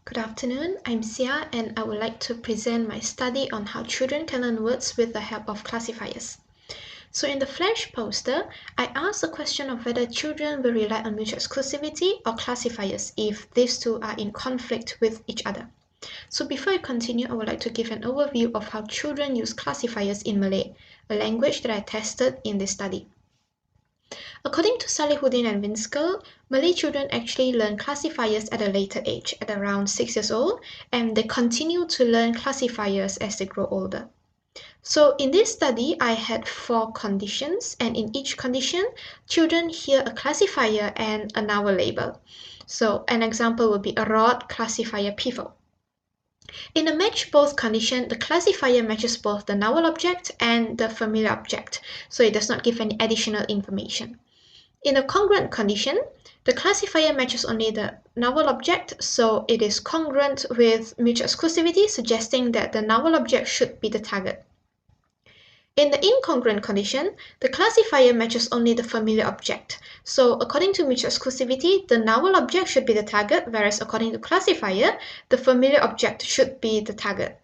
Good afternoon, I'm Sia and I would like to present my study on how children can learn words with the help of classifiers. So in the flash poster, I asked the question of whether children will rely on mutual exclusivity or classifiers if these two are in conflict with each other. So before I continue, I would like to give an overview of how children use classifiers in Malay, a language that I tested in this study. According to Salihuddin and Winskell, Malay children actually learn classifiers at a later age, at around 6 years old, and they continue to learn classifiers as they grow older. So in this study, I had 4 conditions, and in each condition, children hear a classifier and a noun label. So an example would be a rod classifier pivot. In a match both condition, the classifier matches both the noun object and the familiar object, so it does not give any additional information. In a congruent condition, the classifier matches only the noun object, so it is congruent with mutual exclusivity, suggesting that the noun object should be the target. In the incongruent condition, the classifier matches only the familiar object. So according to mutual exclusivity, the noun object should be the target, whereas according to classifier, the familiar object should be the target.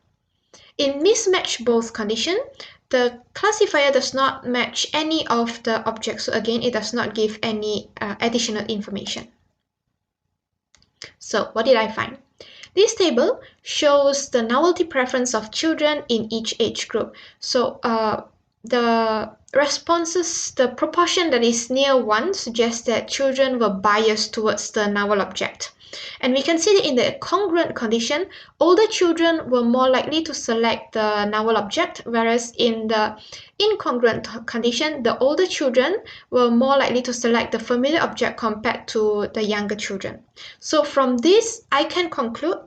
In mismatch both condition, the classifier does not match any of the objects. So again, it does not give any additional information. So what did I find? This table shows the novelty preference of children in each age group. So the responses, the proportion that is near 1 suggests that children were biased towards the noun object. And we can see that in the congruent condition, older children were more likely to select the noun object, whereas in the incongruent condition, the older children were more likely to select the familiar object compared to the younger children. So from this, I can conclude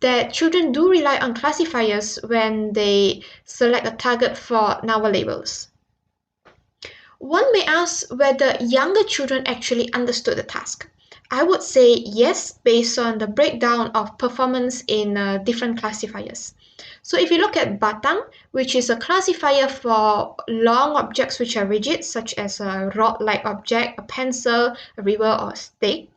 that children do rely on classifiers when they select a target for noun labels. One may ask whether younger children actually understood the task. I would say yes, based on the breakdown of performance in different classifiers. So if you look at batang, which is a classifier for long objects which are rigid, such as a rod-like object, a pencil, a river, or a stick,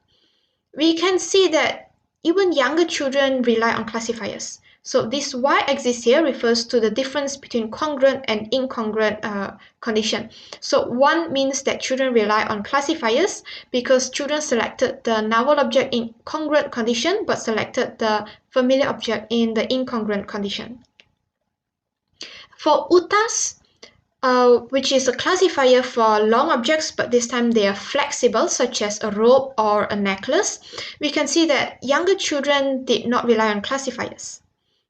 we can see that even younger children rely on classifiers. So this y-axis here refers to the difference between congruent and incongruent condition. So 1 means that children rely on classifiers because children selected the noun object in congruent condition but selected the familiar object in the incongruent condition. For utas, which is a classifier for long objects, but this time they are flexible, such as a rope or a necklace, we can see that younger children did not rely on classifiers,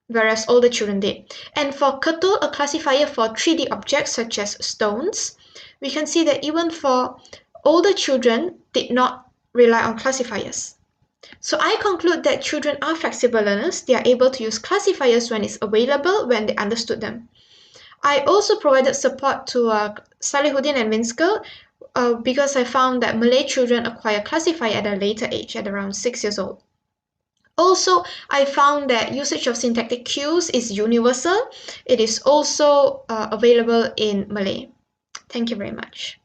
whereas older children did. And for ketul, a classifier for 3D objects such as stones, we can see that even for older children did not rely on classifiers. So I conclude that children are flexible learners. They are able to use classifiers when it's available, when they understood them. I also provided support to Salihuddin and Winskell because I found that Malay children acquire classifier at a later age, at around 6 years old. Also, I found that usage of syntactic cues is universal. It is also available in Malay. Thank you very much.